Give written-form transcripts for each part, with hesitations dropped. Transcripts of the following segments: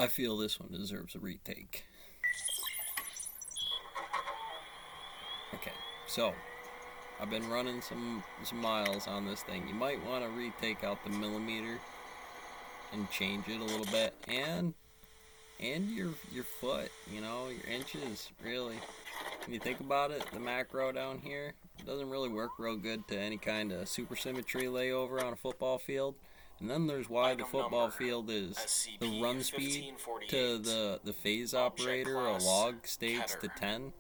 I feel this one deserves a retake. Okay, so I've been running some miles on this thing. You might want to retake out the millimeter and change it a little bit, and your foot, your inches, really. When you think about it, the macro down here doesn't really work real good to any kind of supersymmetry layover on a football field. And then there's why the football field is the run speed to the phase operator, a log states to 10.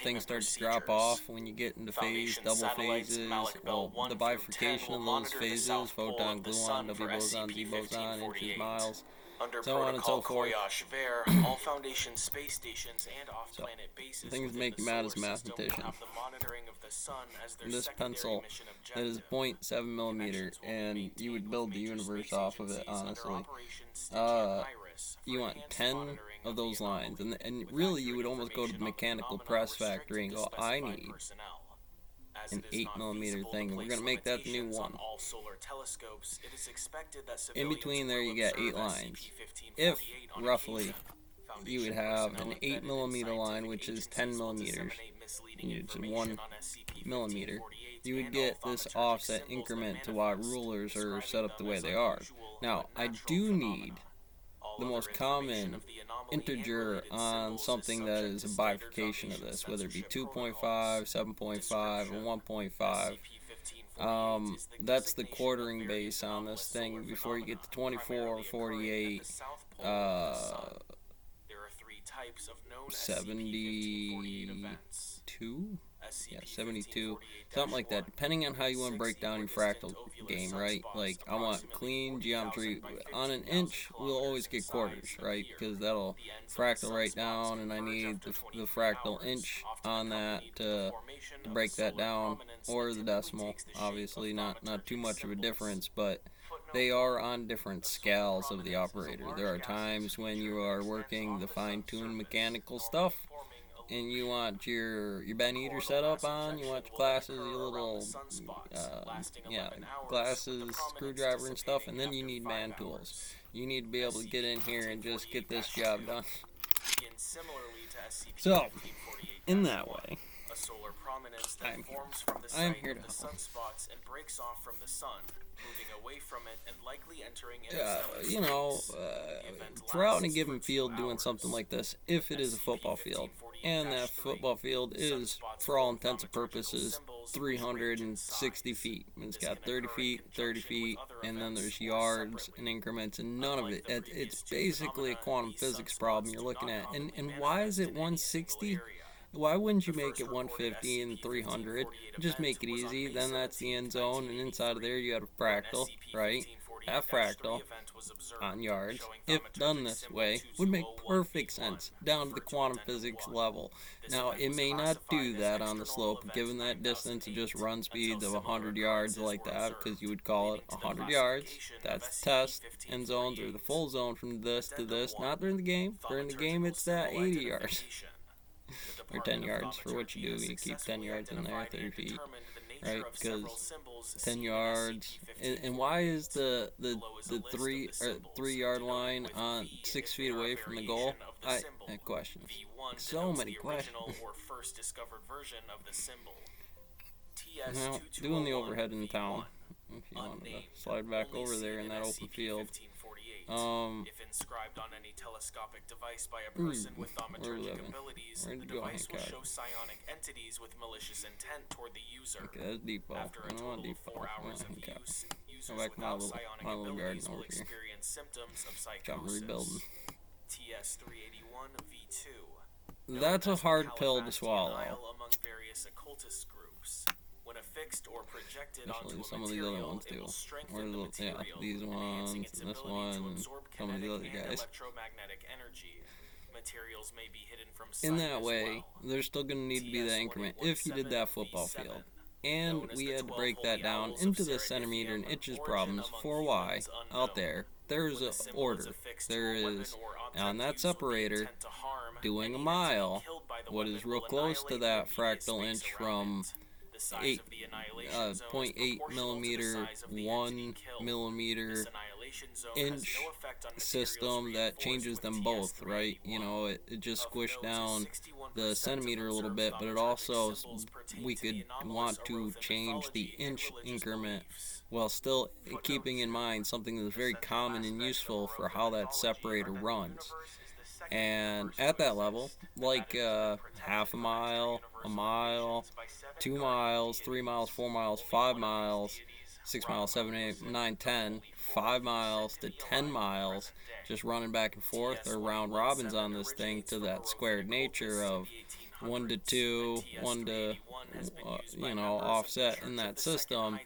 Things start to drop off when you get into phase, double phases. Well, the bifurcation of those phases, photon, gluon, W boson, Z boson, inches, miles, Under so on and so Protocol forth. Koryazh-Ver, all Foundation space stations and off-planet bases things within make the you mad as a solar system will mathematician. have the monitoring of the sun as their This secondary pencil mission that is objective. 0.7 millimeter, and you would build the universe off of it, honestly. You want 10 of those lines, and really you would almost go to the mechanical press factory and go, I need an 8 millimeter thing, and we're going to make that the new one. In between there you get 8 lines. If, roughly, you would have an 8 millimeter line, which is 10 millimeters, it's 1 millimeter, you would get this offset increment to why rulers are set up the way they are. Now, I do need the most common integer on something that is a bifurcation of this, whether it be 2.5, 7.5, or 1.5. That's the quartering base on this thing before you get to 24, 48, 72? Yeah, 72, something like that, depending on how you want to break down your fractal game, right? Like, I want clean geometry. On an inch, we'll always get quarters, right? Because that'll fractal right down, and I need the fractal inch on that to break that down, or the decimal. Obviously, not too much of a difference, but they are on different scales of the operator. There are times when you are working the fine-tuned mechanical stuff, and you want your Ben Eater set up on, you want your glasses, your little, glasses, screwdriver and stuff, and then you need man tools. You need to be able to get in here and just get this job done. So, in that way, I'm here to help. Sunspots and breaks off from the sun, moving away from it and likely entering for out in a given field doing something like this, if it is a football field, and that football field is, for all intents and purposes, 360 feet. It's got 30 feet, and then there's yards and increments, and none of it. It's basically a quantum physics problem you're looking at. And why is it 160? Why wouldn't you make it 150 and 300? Just make it easy. Then that's the end zone, and inside of there you have a fractal, right? That fractal on yards, if done this way, would make perfect sense down to the quantum physics level. Now, it may not do that on the slope, given that distance of just run speeds of 100 yards like that, because you would call it 100 yards. That's the test. End zones are the full zone from this to this. Not during the game. During the game, it's that 80 yards. Or 10 yards for what you do. You keep 10 yards in there, 30 feet, right? Because 10 yards. And why is the 3 yard line on 6 feet away from the goal? I have questions. So many questions. Now, doing the overhead in town, if you wanted to slide back over there in that open field. If inscribed on any telescopic device by a person with thaumaturgic abilities, the device will show psionic entities with malicious intent toward the user. Okay, that's default. After a total of 4 hours of use, users without psionic abilities will experience symptoms of psychosis. TS-381 V2. That's a hard pill to swallow. Among various occultist groups. When affixed or projected onto some of these other ones do. Or these ones, and this one, and some of the other guys. In that way, there's still going to need to be that increment if you did that football field. And we had to break that down into the centimeter and inches problems for why, out there, there's an order. There is, on that separator, doing a mile, what is real close to that fractal inch from 0.8 millimeter, 1 millimeter inch system that changes them both, right? You know, it just squished down the centimeter a little bit, but it also, we could want to change the inch increment while still keeping in mind something that's very common and useful for how that separator runs. And at that level, like half a mile, 2 miles, 3 miles, 4 miles, 5 miles, 6 miles, 7, 8, 9, 10, 5 miles to 10 miles, just running back and forth or round robins on this thing to that squared nature of 1 to 2, 1 to, offset in that system,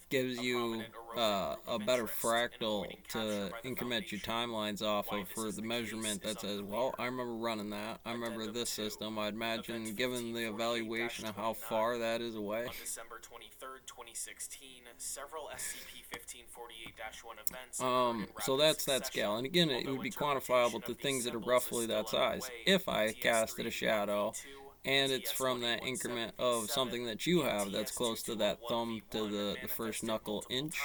gives you a better fractal to increment your timelines off of for the measurement that says, well, I remember running that. I remember this system. I'd imagine, given the evaluation of how far that is away. On December 23rd, 2016, several SCP-1548-1 events so that's that scale. And again, it would be quantifiable to things that are roughly that size. If I casted a shadow, and it's from that increment of something that you have that's close to that thumb to the first knuckle inch,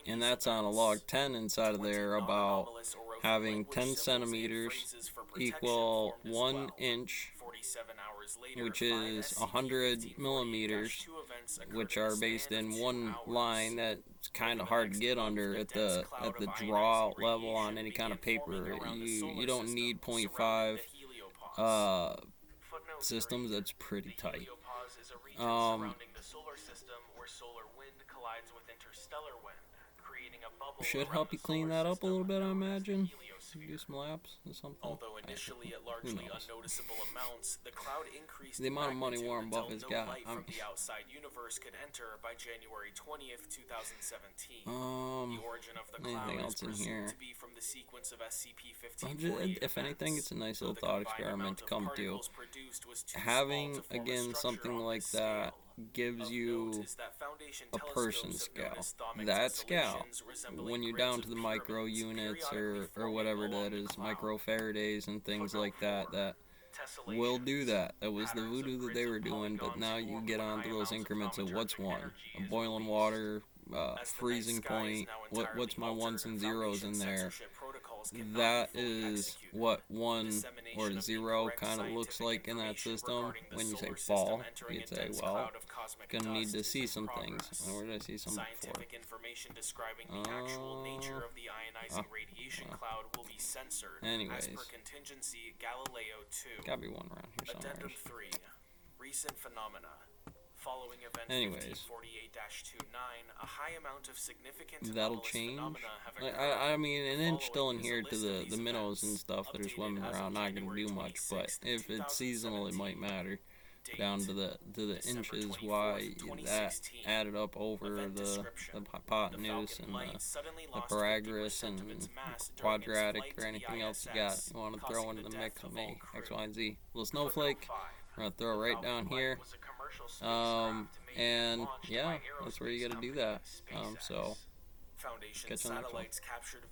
and that's on a log 10 inside of there, about having 10 centimeters equal 1 inch, which is 100 millimeters, which are based in one line that's kind of hard to get under at the draw level on any kind of paper. You don't need 0.5 systems. That's pretty tight. Should help you clean that up a little bit, I imagine. Do some laps or something. Although initially at largely unnoticeable amounts, the cloud increased the amount of money Warren Buffett's got. Light from the outside universe could enter by January 20th, 2017. The origin of the cloud is presumed to be from the sequence of SCP-1548. If anything, it's a nice little thought experiment to come to. Having, again, something like that gives you a person scale. That scale, when you're down to the micro units or whatever that is, microfarads and things like that, that will do that. That was the voodoo that they were doing, but now you get onto those increments of what's one, a boiling water, freezing point, what's my ones and zeros in there. That is what 1 or 0 kind of looks like in that system. When you say fall, you'd say, well, gonna need to see some things. Where did I see some before? Anyways, gotta be one around here somewhere. Addendum 3. Recent phenomena. Following event 1548-29, a high amount of significant that'll change. I mean, an inch still in here to the minnows and stuff that are swimming around, not gonna do much. But if it's seasonal, it might matter. Down to the inches, why that added up over the hypotenuse and the paragraph and quadratic or anything else you got. You want to throw into the mix with me, X, Y, and Z. Little snowflake. We're gonna throw it right down here. And yeah, that's where you gotta do that. So catch you on the next one.